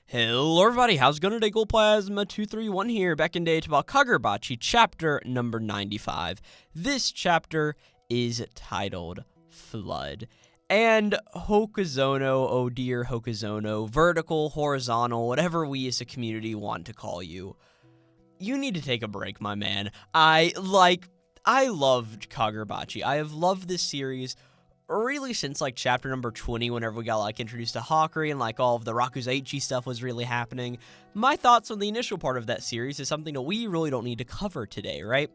Hello everybody, how's it going today? Glowplasma 231 here, back in day to about Kagurabachi, chapter number 95. This chapter is titled Flood. And Hokazono, oh dear Hokazono, vertical, horizontal, whatever we as a community want to call you, you need to take a break, my man. I loved Kagurabachi. I have loved this series really since like chapter number 20, whenever we got like introduced to Hawkeye and like all of the Rakuzaichi stuff was really happening. My thoughts on the initial part of that series is something that we really don't need to cover today, right?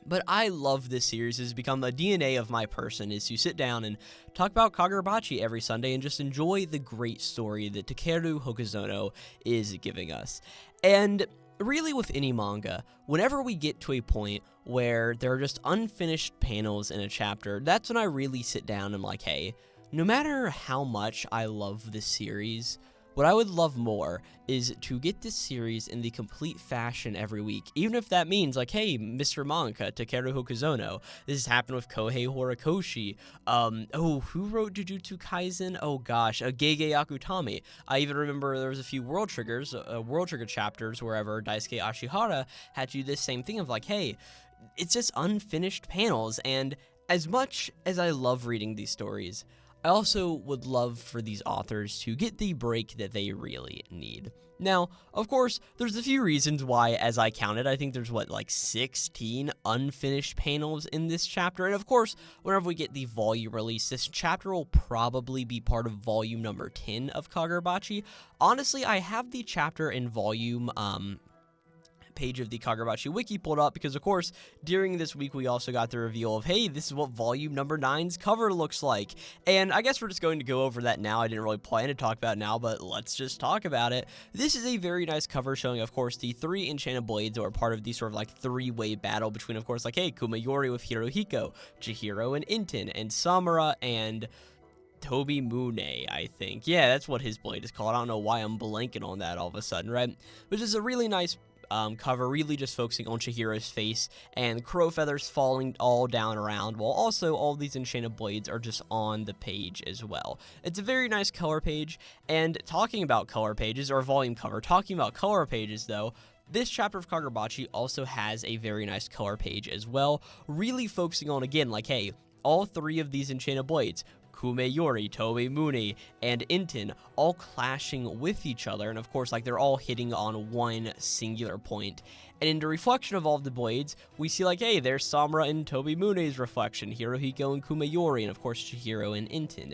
But I love this series. It's become the DNA of my person, is to sit down and talk about Kagurabachi every Sunday and just enjoy the great story that Takeru Hokazono is giving us. And really with any manga, whenever we get to a point where there are just unfinished panels in a chapter, that's when I really sit down and I'm like, hey, no matter how much I love this series, what I would love more is to get this series in the complete fashion every week, even if that means like, hey, Mr. Mangaka, Takeru Hokazono, this has happened with Kohei Horikoshi, who wrote Jujutsu Kaisen? Oh gosh, Gege Akutami. I even remember there was a few World Trigger chapters wherever Daisuke Ashihara had to do this same thing of like, hey, it's just unfinished panels, and as much as I love reading these stories, I also would love for these authors to get the break that they really need. Now, of course, there's a few reasons why, as I counted, I think there's, like 16 unfinished panels in this chapter, and of course, whenever we get the volume release, this chapter will probably be part of volume number 10 of Kagurabachi. Honestly, I have the chapter in volume, page of the Kagurabachi wiki pulled up because, of course, during this week we also got the reveal of, hey, this is what volume number 9's cover looks like, and I guess we're just going to go over that now. I didn't really plan to talk about it now, but let's just talk about it. This is a very nice cover showing, of course, the 3 enchanted blades that are part of the sort of like 3-way battle between, of course, like, hey, Kumayori with Hirohiko, Chihiro and Inten, and Samura and Toby Mune, I think. Yeah, that's what his blade is called. I don't know why I'm blanking on that all of a sudden, right? Which is a really nice cover, really just focusing on Chihiro's face and crow feathers falling all down around, while also all these enchanted blades are just on the page as well. It's a very nice color page, and talking about color pages, or volume cover, talking about color pages though, this chapter of Kagurabachi also has a very nice color page as well, really focusing on, again, like, hey, all 3 of these enchanted blades, Kumayori, Tobe Mune, and Inten, all clashing with each other, and of course, like, they're all hitting on one singular point. And in the reflection of all of the blades, we see, like, hey, there's Samura and Tobe Mune's reflection, Hirohiko and Kumayori, and of course, Chihiro and Inten.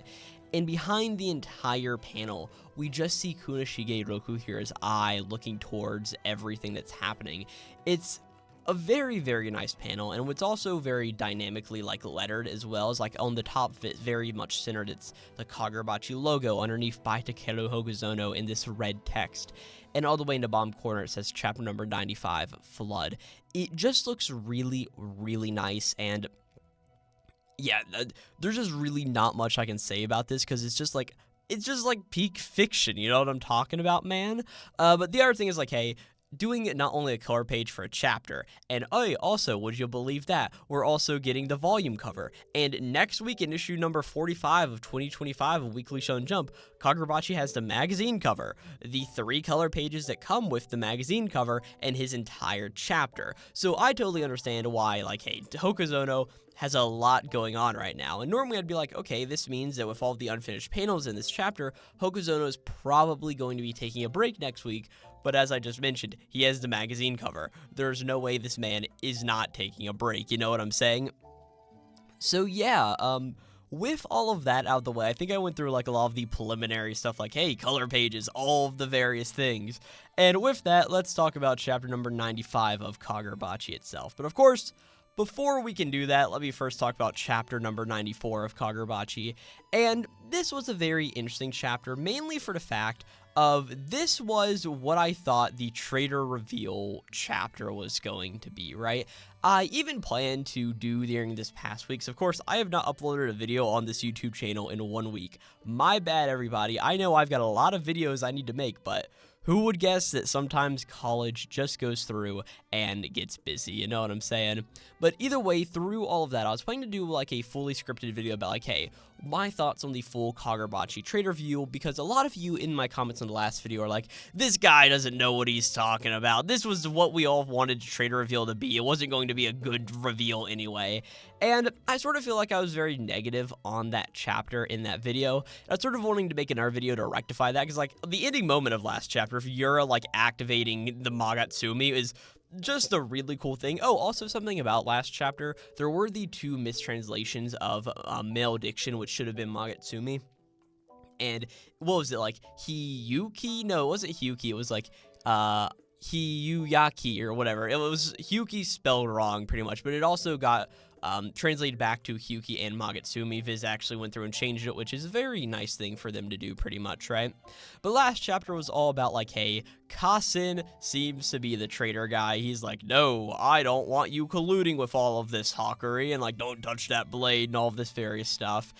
And behind the entire panel, we just see Kunashige Rokuhira's eye looking towards everything that's happening. It's a very, very nice panel, and what's also very dynamically, like, lettered as well, is, like, on the top of it, very much centered, it's the Kagurabachi logo underneath by Takeru Hokazono in this red text, and all the way in the bottom corner it says chapter number 95, Flood. It just looks really, really nice, and yeah, there's just really not much I can say about this, because it's just like peak fiction, you know what I'm talking about, man? But the other thing is, like, hey, doing not only a color page for a chapter, and also, would you believe that, we're also getting the volume cover. And next week in issue number 45 of 2025 of Weekly Shonen Jump, Kagurabachi has the magazine cover, the 3 color pages that come with the magazine cover, and his entire chapter. So I totally understand why, like, hey, Hokazono has a lot going on right now, and normally I'd be like, okay, this means that with all the unfinished panels in this chapter, Hokazono is probably going to be taking a break next week, but as I just mentioned, he has the magazine cover. There's no way this man is not taking a break, you know what I'm saying? So yeah, with all of that out of the way, I think I went through like a lot of the preliminary stuff like, hey, color pages, all of the various things. And with that, let's talk about chapter number 95 of Kagurabachi itself. But of course, before we can do that, let me first talk about chapter number 94 of Kagurabachi. And this was a very interesting chapter, mainly for the fact of this was what I thought the traitor reveal chapter was going to be, right? I even planned to do during this past week. So of course, I have not uploaded a video on this YouTube channel in 1 week. My bad, everybody. I know I've got a lot of videos I need to make, but Who would guess that sometimes college just goes through and gets busy, you know what I'm saying? But either way, through all of that, I was planning to do like a fully scripted video about like, hey, my thoughts on the full Kagurabachi trade review, because a lot of you in my comments on the last video are like, this guy doesn't know what he's talking about. This was what we all wanted trade reveal to be. It wasn't going to be a good reveal anyway. And I sort of feel like I was very negative on that chapter in that video. I was sort of wanting to make another video to rectify that, because like the ending moment of last chapter, if Yura like activating the Magatsumi is just a really cool thing. Oh, also something about last chapter, there were the 2 mistranslations of malediction, which should have been Magatsumi. And what was it, like Hiyuki? No, it wasn't Hiyuki, it was like Hiyuyaki or whatever. It was Hyuki spelled wrong pretty much, but it also got translated back to Hyuki and Magatsumi. Viz actually went through and changed it, which is a very nice thing for them to do pretty much, right? But last chapter was all about like, hey, Kasen seems to be the traitor guy. He's like, no, I don't want you colluding with all of this hawkery, and like, don't touch that blade and all of this various stuff.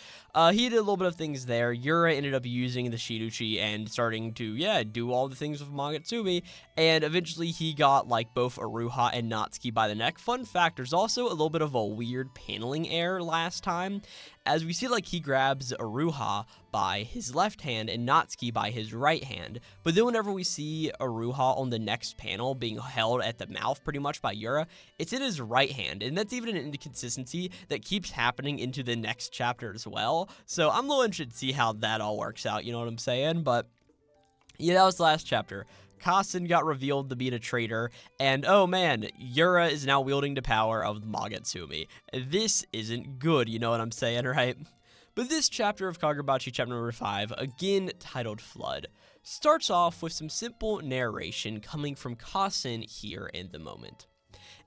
He did a little bit of things there. Yura ended up using the Shinuchi and starting to, yeah, do all the things with Magatsumi, and eventually he got like both Aruha and Natsuki by the neck. Fun fact, there's also a little bit of a weird paneling error last time, as we see like he grabs Aruha by his left hand and Natsuki by his right hand, but then whenever we see Aruha on the next panel being held at the mouth pretty much by Yura, it's in his right hand, and that's even an inconsistency that keeps happening into the next chapter as well. So I'm a little interested to see how that all works out, you know what I'm saying? But yeah, that was the last chapter. Kasen got revealed to be the traitor, and oh man, Yura is now wielding the power of Magatsumi. This isn't good, you know what I'm saying, right? But this chapter of Kagurabachi, chapter number 5, again titled Flood, starts off with some simple narration coming from Kasen here in the moment.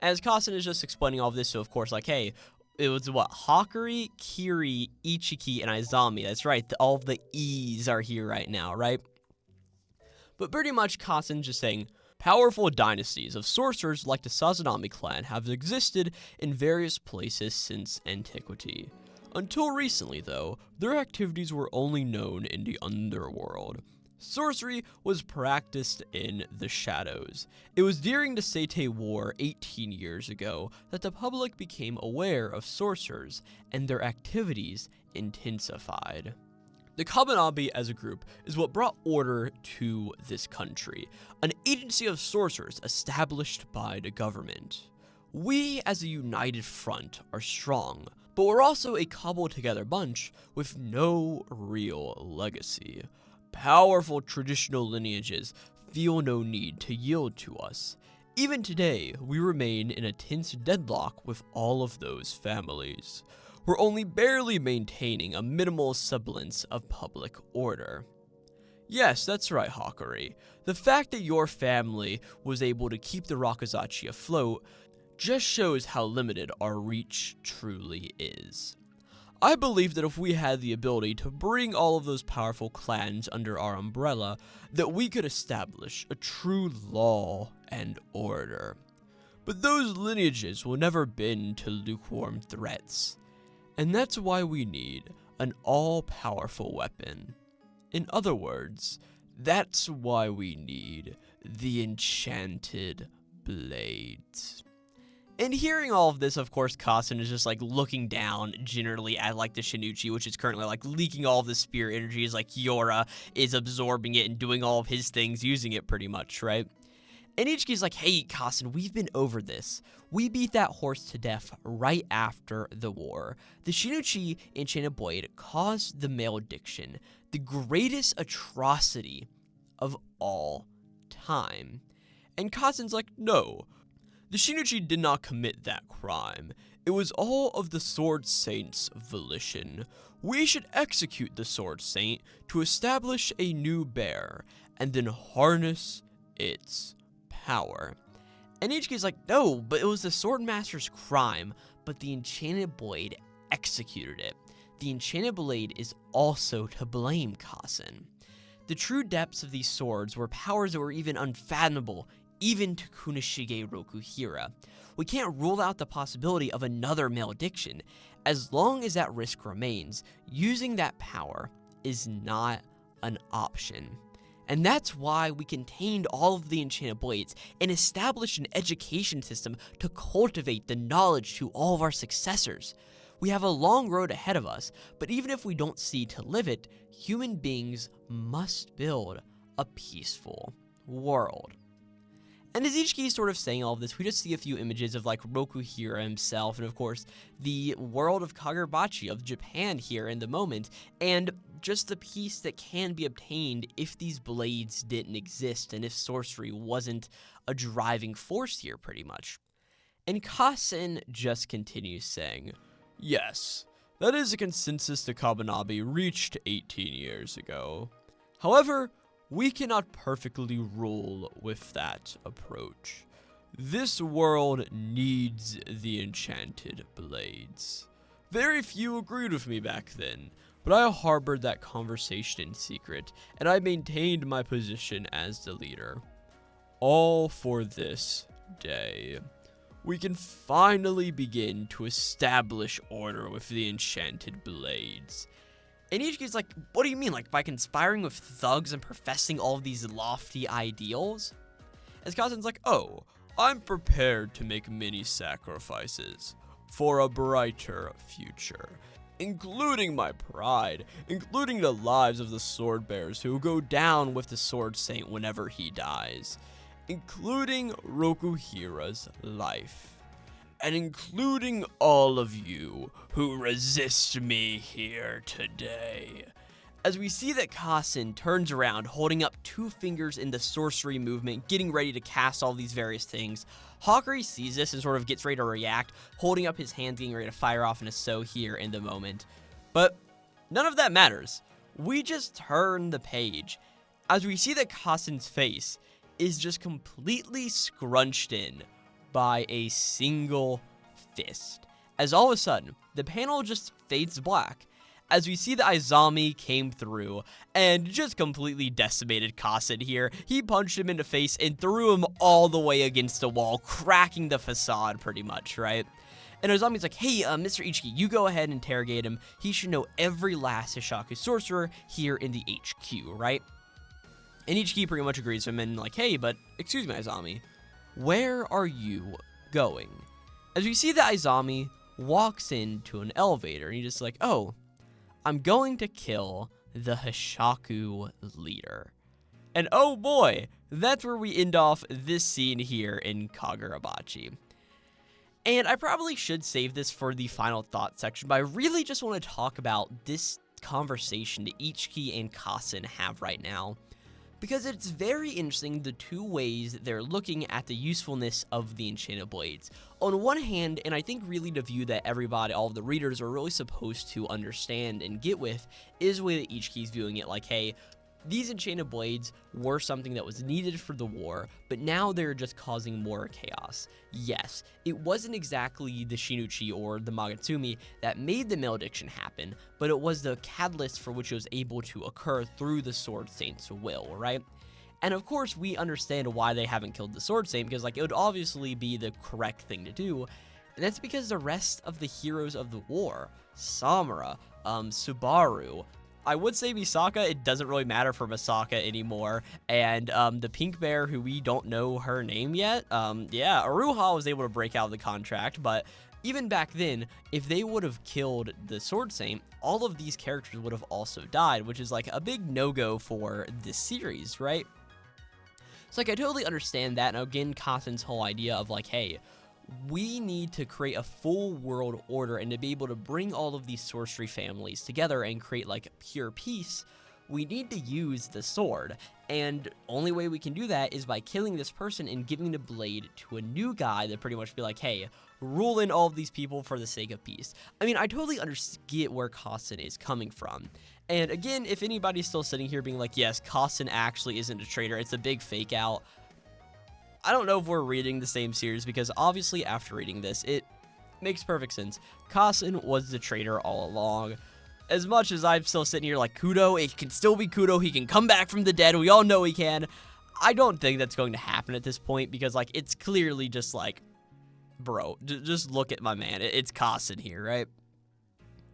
As Kasen is just explaining all of this, so of course, like, hey, it was what? Hakari, Kiri, Ichiki, and Azami. That's right, all of the E's are here right now, right? But pretty much Kasen just saying, powerful dynasties of sorcerers like the Sazanami clan have existed in various places since antiquity. Until recently, though, their activities were only known in the underworld. Sorcery was practiced in the shadows. It was during the Seitei War 18 years ago that the public became aware of sorcerers, and their activities intensified. The Kabanabi as a group is what brought order to this country, an agency of sorcerers established by the government. We as a united front are strong, but we're also a cobbled together bunch with no real legacy. Powerful traditional lineages feel no need to yield to us. Even today, we remain in a tense deadlock with all of those families. We're only barely maintaining a minimal semblance of public order. Yes, that's right, Hakari. The fact that your family was able to keep the Rakuzachi afloat just shows how limited our reach truly is. I believe that if we had the ability to bring all of those powerful clans under our umbrella, that we could establish a true law and order. But those lineages will never bend to lukewarm threats. And that's why we need an all-powerful weapon. In other words, that's why we need the enchanted blades. And hearing all of this, of course, Kasen is just like looking down generally at like the Shinuchi, which is currently like leaking all of the spirit energy, as like Yura is absorbing it and doing all of his things, using it pretty much, right? And Ichiki's like, hey, Kasen, we've been over this. We beat that horse to death right after the war. The Shinuchi Enchanted Blade caused the malediction, the greatest atrocity of all time. And Kasen's like, no, the Shinuchi did not commit that crime. It was all of the Sword Saint's volition. We should execute the Sword Saint to establish a new bear, and then harness its power. And Ichiki's like, no, but it was the Swordmaster's crime, but the Enchanted Blade executed it. The Enchanted Blade is also to blame, Kasen. The true depths of these swords were powers that were even unfathomable, even to Kunishige Rokuhira. We can't rule out the possibility of another malediction. As long as that risk remains, using that power is not an option. And that's why we contained all of the enchanted blades and established an education system to cultivate the knowledge to all of our successors. We have a long road ahead of us, but even if we don't see to live it, human beings must build a peaceful world. And as Ichiki is sort of saying all of this, we just see a few images of like Rokuhira himself, and of course, the world of Kagurabachi, of Japan here in the moment, and just the peace that can be obtained if these blades didn't exist, and if sorcery wasn't a driving force here, pretty much. And Kasen just continues saying, "Yes, that is a consensus the Kabanabe reached 18 years ago. However, we cannot perfectly rule with that approach. This world needs the enchanted blades. Very few agreed with me back then, but I harbored that conversation in secret, and I maintained my position as the leader. All for this day. We can finally begin to establish order with the enchanted blades." And Ichiki's like, what do you mean, like by conspiring with thugs and professing all of these lofty ideals? As Kasen's like, oh, I'm prepared to make many sacrifices for a brighter future, including my pride, including the lives of the sword bearers who go down with the sword saint whenever he dies, including Rokuhira's life. And including all of you who resist me here today. As we see that Kasen turns around, holding up 2 fingers in the sorcery movement, getting ready to cast all these various things. Hawkeye sees this and sort of gets ready to react, holding up his hands, getting ready to fire off in a so here in the moment. But none of that matters. We just turn the page, as we see that Kasen's face is just completely scrunched in by a single fist. As all of a sudden, the panel just fades black, as we see that Azami came through and just completely decimated Kasen here. He punched him in the face and threw him all the way against the wall, cracking the facade pretty much, right? And Azami's like, hey, Mr. Ichiki, you go ahead and interrogate him. He should know every last Hishaku sorcerer here in the HQ, right? And Ichiki pretty much agrees with him and like, hey, but excuse me, Azami, where are you going? As we see that Azami walks into an elevator, and he's just like, oh, I'm going to kill the Hishaku leader. And oh boy, that's where we end off this scene here in Kagurabachi. And I probably should save this for the final thought section, but I really just want to talk about this conversation that Ichiki and Kasen have right now, because it's very interesting the 2 ways they're looking at the usefulness of the enchanted blades. On one hand, and I think really the view that everybody, all of the readers, are really supposed to understand and get with, is the way that Ichiki's viewing it, like, hey, these enchanted blades were something that was needed for the war, but now they're just causing more chaos. Yes, it wasn't exactly the Shinuchi or the Magatsumi that made the malediction happen, but it was the catalyst for which it was able to occur through the Sword Saint's will, right? And of course, we understand why they haven't killed the Sword Saint, because like it would obviously be the correct thing to do, and that's because the rest of the heroes of the war, Samura, Subaru, I would say Misaka, it doesn't really matter for Misaka anymore, and the pink bear who we don't know her name yet, yeah, Aruha was able to break out of the contract, but even back then, if they would have killed the Sword Saint, all of these characters would have also died, which is like a big no-go for this series, right? So like I totally understand that, and again, Kasen's whole idea of like, hey, we need to create a full world order, and to be able to bring all of these sorcery families together and create like pure peace, we need to use the sword. And only way we can do that is by killing this person and giving the blade to a new guy that pretty much be like, hey, rule in all of these people for the sake of peace. I mean, I totally get where Kasen is coming from. And again, if anybody's still sitting here being like, yes, Kasen actually isn't a traitor, it's a big fake out, I don't know if we're reading the same series, because obviously after reading this, it makes perfect sense. Kasen was the traitor all along. As much as I'm still sitting here like, Kudo, it can still be Kudo, he can come back from the dead, we all know he can. I don't think that's going to happen at this point, because like, it's clearly just like, bro, just look at my man, it's Kasen here, right?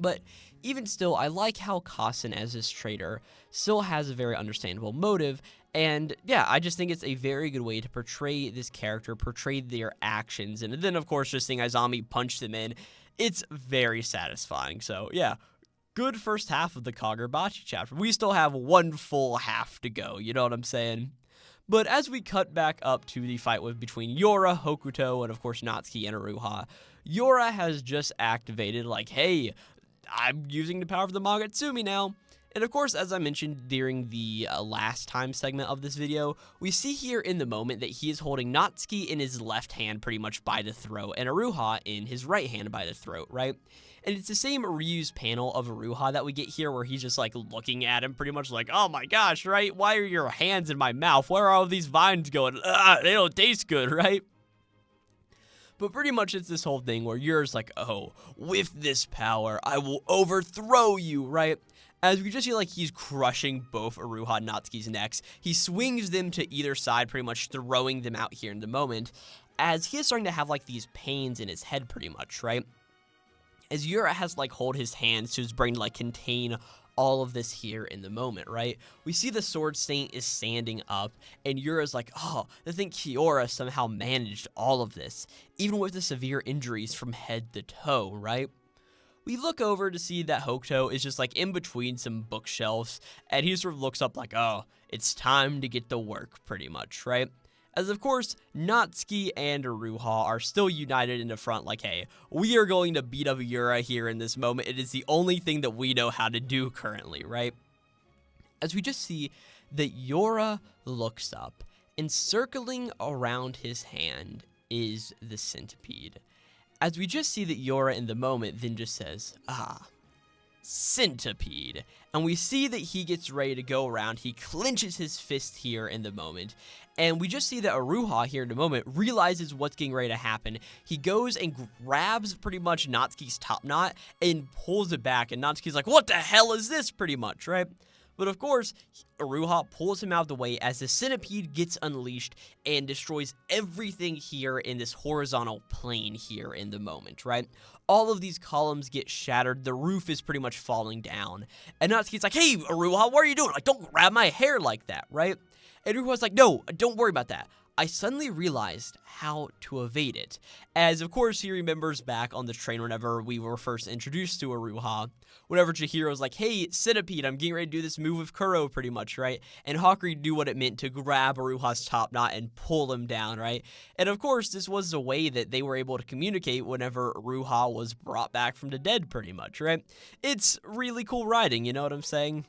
But even still, I like how Kasen as this traitor still has a very understandable motive, And yeah, I just think it's a very good way to portray this character, portray their actions, and then of course just seeing Azami punch them in, it's very satisfying. So yeah, good first half of the Kagurabachi chapter. We still have one full half to go, you know what I'm saying? But as we cut back up to the fight between Yura, Hokuto, and of course Natsuki and Iruha, Yura has just activated like, hey, I'm using the power of the Magatsumi now. And of course, as I mentioned during the last time segment of this video, we see here in the moment that he is holding Natsuki in his left hand pretty much by the throat, and Iruha in his right hand by the throat, right? And it's the same reused panel of Iruha that we get here where he's just like looking at him pretty much like, oh my gosh, right? Why are your hands in my mouth? Where are all these vines going? They don't taste good, right? But pretty much it's this whole thing where Yura's like, oh, with this power, I will overthrow you, right? As we just see like he's crushing both Iruha and Natsuki's necks. He swings them to either side, pretty much throwing them out here in the moment, as he is starting to have like these pains in his head pretty much, right? As Yura has like hold his hands to his brain to like contain all of this here in the moment, right? We see the sword saint is standing up, and Yura's like, oh, I think Kiora somehow managed all of this, even with the severe injuries from head to toe, right? We look over to see that Hokuto is just like in between some bookshelves, and he sort of looks up like, oh, it's time to get to work pretty much, right? As of course, Natsuki and Iruha are still united in the front like, hey, we are going to beat up Yura here in this moment. It is the only thing that we know how to do currently, right? As we just see that Yura looks up, and circling around his hand is the centipede. As we just see that Yura in the moment then just says, centipede. And we see that he gets ready to go around. He clenches his fist here in the moment. And we just see that Iruha here in the moment realizes what's getting ready to happen. He goes and grabs pretty much Natsuki's top knot and pulls it back. And Natsuki's like, what the hell is this pretty much, right? But of course, Iruha pulls him out of the way as the centipede gets unleashed and destroys everything here in this horizontal plane here in the moment, right? All of these columns get shattered. The roof is pretty much falling down. And Natsuki's like, hey, Iruha, what are you doing? Like, don't grab my hair like that, right? And Iruha's like, no, don't worry about that. I suddenly realized how to evade it. As, of course, he remembers back on the train whenever we were first introduced to Iruha, whenever Chihiro's like, hey, Centipede, I'm getting ready to do this move with Kuro, pretty much, right? And Hakurei knew what it meant to grab Iruha's top knot and pull him down, right? And, of course, this was a way that they were able to communicate whenever Iruha was brought back from the dead, pretty much, right? It's really cool writing, you know what I'm saying?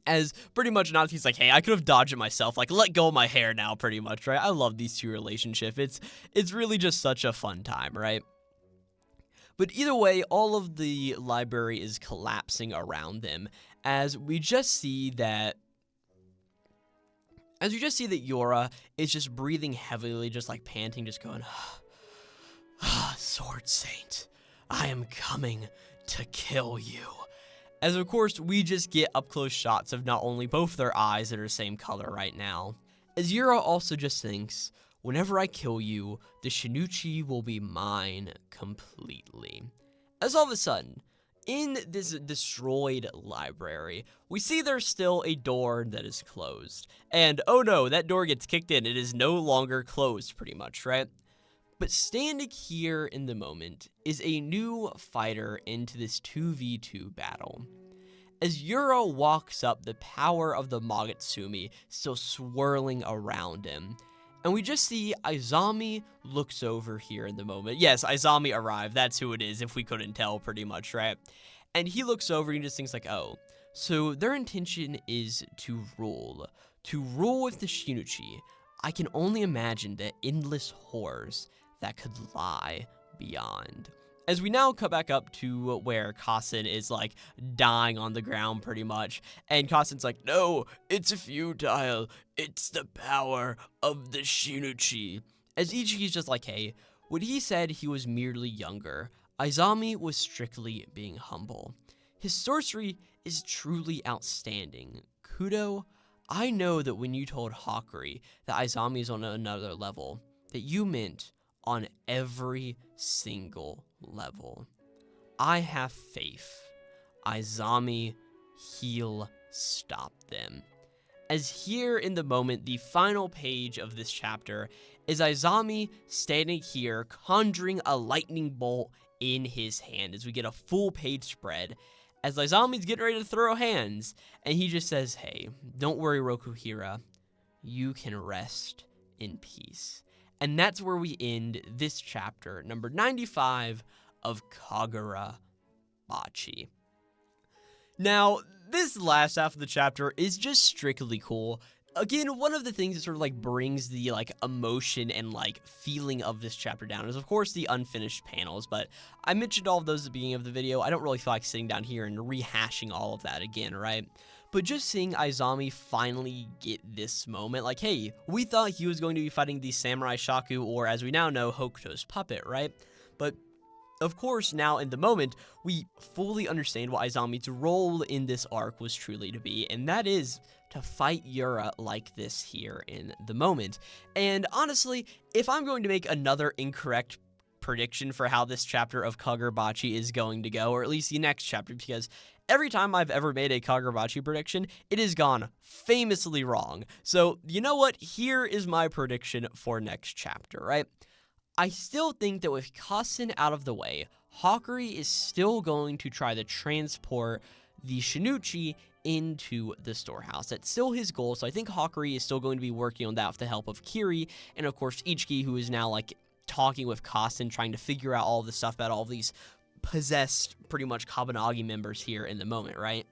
As pretty much Natsuki's like, hey, I could have dodged it myself. Like, let go of my hair now, pretty much, right? I love these two relationship. It's really just such a fun time, right? But either way, all of the library is collapsing around them as we just see that Yura is just breathing heavily, just like panting, just going, Sword Saint, I am coming to kill you. As of course, we just get up-close shots of not only both their eyes that are the same color right now. As Yura also just thinks, whenever I kill you, the Shinichi will be mine completely. As all of a sudden, in this destroyed library, we see there's still a door that is closed. And oh no, that door gets kicked in. It is no longer closed, pretty much, right? But standing here in the moment is a new fighter into this 2v2 battle. As Yura walks up, the power of the Magatsumi still swirling around him. And we just see Azami looks over here in the moment. Yes, Azami arrived. That's who it is, if we couldn't tell, pretty much, right? And he looks over and he just thinks like, oh, so their intention is to rule with the Shinichi. I can only imagine the endless horrors that could lie beyond. As we now cut back up to where Kasen is like dying on the ground pretty much, and Kasen's like, no, it's futile, it's the power of the Shinichi. As Ichiki's just like, hey, when he said he was merely younger, Azami was strictly being humble. His sorcery is truly outstanding. Kudo, I know that when you told Hakurei that Azami is on another level, that you meant on every single level. I have faith. Azami, he'll stop them. as here in the moment, the final page of this chapter is Azami standing here conjuring a lightning bolt in his hand as we get a full page spread as Azami's getting ready to throw hands, and he just says, hey, don't worry, Rokuhira, you can rest in peace. And that's where we end this chapter, number 95 of Kagurabachi. Now, this last half of the chapter is just strictly cool. Again, one of the things that sort of like brings the like emotion and like feeling of this chapter down is of course the unfinished panels, but I mentioned all of those at the beginning of the video. I don't really feel like sitting down here and rehashing all of that again, right? But just seeing Azami finally get this moment, like, hey, we thought he was going to be fighting the Samurai Shaku, or as we now know, Hokuto's puppet, right? But of course, now in the moment, we fully understand what Azami's role in this arc was truly to be, and that is to fight Yura like this here in the moment. And honestly, if I'm going to make another incorrect prediction for how this chapter of Kagurabachi is going to go, or at least the next chapter, because every time I've ever made a Kagurabachi prediction, it has gone famously wrong. So, you know what? Here is my prediction for next chapter, right? I still think that with Kasen out of the way, Hakuri is still going to try to transport the Shinichi into the storehouse. That's still his goal, so I think Hakuri is still going to be working on that with the help of Kiri, and of course Ichiki, who is now like talking with Kasen, trying to figure out all the stuff about all these possessed, pretty much Kabanagi members here in the moment, right?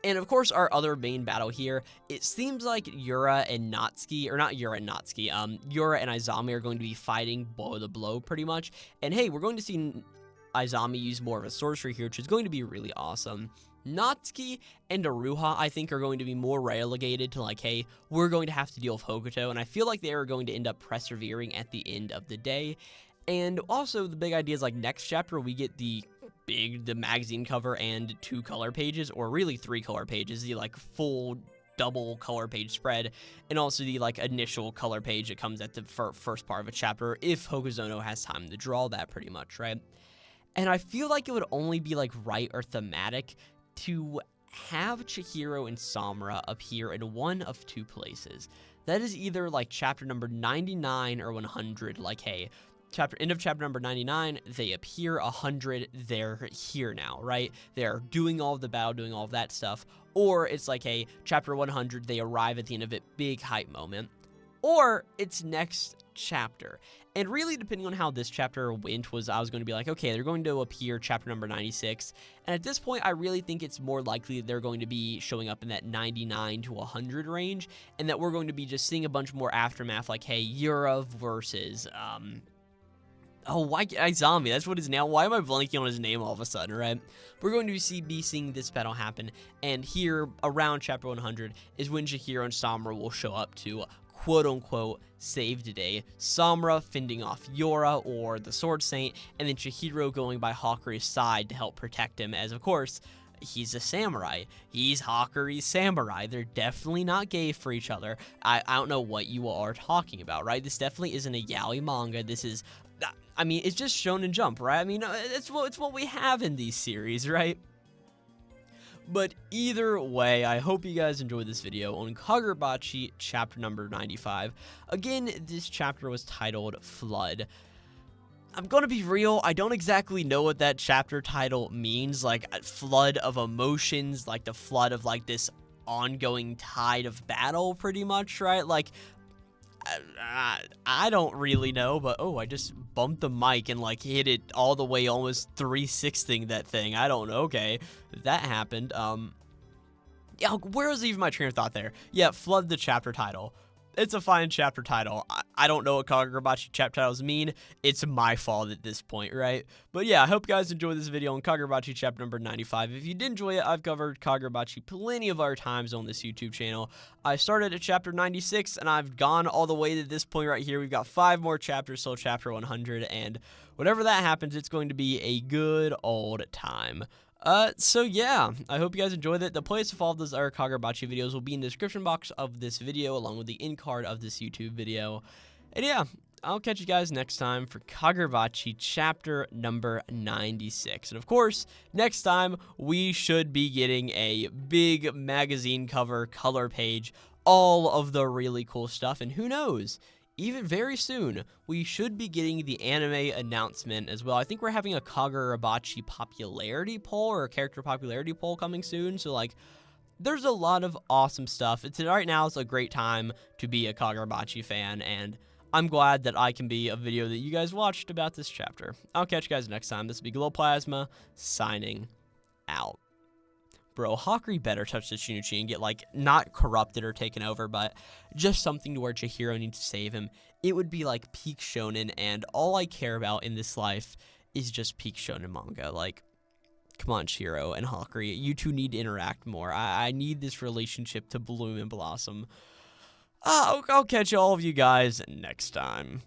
And of course, our other main battle here, it seems like Yura and Natsuki, or not Yura and Natsuki, Yura and Azami are going to be fighting blow to blow pretty much. And hey, we're going to see Azami use more of a sorcery here, which is going to be really awesome. Natsuki and Aruha, I think, are going to be more relegated to like, hey, we're going to have to deal with Hokuto, and I feel like they are going to end up persevering at the end of the day. And also, the big idea is like next chapter, we get the magazine cover and 2 color pages, or really 3 color pages, the like full double color page spread, and also the like initial color page that comes at the first part of a chapter if Hokazono has time to draw that pretty much, right? And I feel like it would only be like right or thematic to have Chihiro and Samura appear in one of 2 places. That is either like chapter number 99 or 100, like, hey, end of chapter number 99, they appear, 100, they're here now, right? They're doing all of the battle, doing all of that stuff. Or it's like, hey, chapter 100, they arrive at the end of it, big hype moment. Or it's next chapter. And really, depending on how this chapter went, I was going to be like, okay, they're going to appear chapter number 96. And at this point, I really think it's more likely that they're going to be showing up in that 99 to 100 range, and that we're going to be just seeing a bunch more aftermath, like, hey, Yura versus, oh, why Azami? That's what it is now. Why am I blanking on his name all of a sudden, right? We're going to be seeing this battle happen, and here, around chapter 100, is when Chihiro and Samura will show up to quote-unquote save the day. Samura fending off Yura, or the Sword Saint, and then Chihiro going by Hakuri's side to help protect him, as of course, he's a samurai. He's Hakuri's samurai. They're definitely not gay for each other. I don't know what you all are talking about, right? This definitely isn't a yaoi manga. This is, I mean, it's just Shonen Jump, right? I mean, it's what we have in these series, right? But either way, I hope you guys enjoyed this video on Kagurabachi chapter number 95. Again, this chapter was titled Flood. I'm gonna be real, I don't exactly know what that chapter title means, like a flood of emotions, like the flood of like this ongoing tide of battle pretty much, right? Like, I don't really know, but oh, I just bumped the mic and like hit it all the way, almost 360ing that thing. I don't know. Okay, that happened. Yeah, where was even my train of thought there? Yeah, Flood, the chapter title. It's a fine chapter title. I don't know what Kagurabachi chapter titles mean. It's my fault at this point, right? But yeah, I hope you guys enjoyed this video on Kagurabachi chapter number 95. If you did enjoy it, I've covered Kagurabachi plenty of other times on this YouTube channel. I started at chapter 96, and I've gone all the way to this point right here. We've got 5 more chapters till chapter 100, and whenever that happens, it's going to be a good old time. So yeah, I hope you guys enjoyed it. The playlist of all of those other Kagurabachi videos will be in the description box of this video, along with the end card of this YouTube video. And yeah, I'll catch you guys next time for Kagurabachi chapter number 96. And of course, next time we should be getting a big magazine cover color page, all of the really cool stuff, and who knows, even very soon, we should be getting the anime announcement as well. I think we're having a Kagurabachi popularity poll or a character popularity poll coming soon, so like, there's a lot of awesome stuff. Right now, it's a great time to be a Kagurabachi fan, and I'm glad that I can be a video that you guys watched about this chapter. I'll catch you guys next time. This will be Glowplasma, signing out. Bro, Hakuri better touch the Shinichi and get, like, not corrupted or taken over, but just something to where Chihiro needs to save him. It would be, like, peak shonen, and all I care about in this life is just peak shonen manga. Like, come on, Chihiro and Hakuri, you two need to interact more. I need this relationship to bloom and blossom. I'll catch all of you guys next time.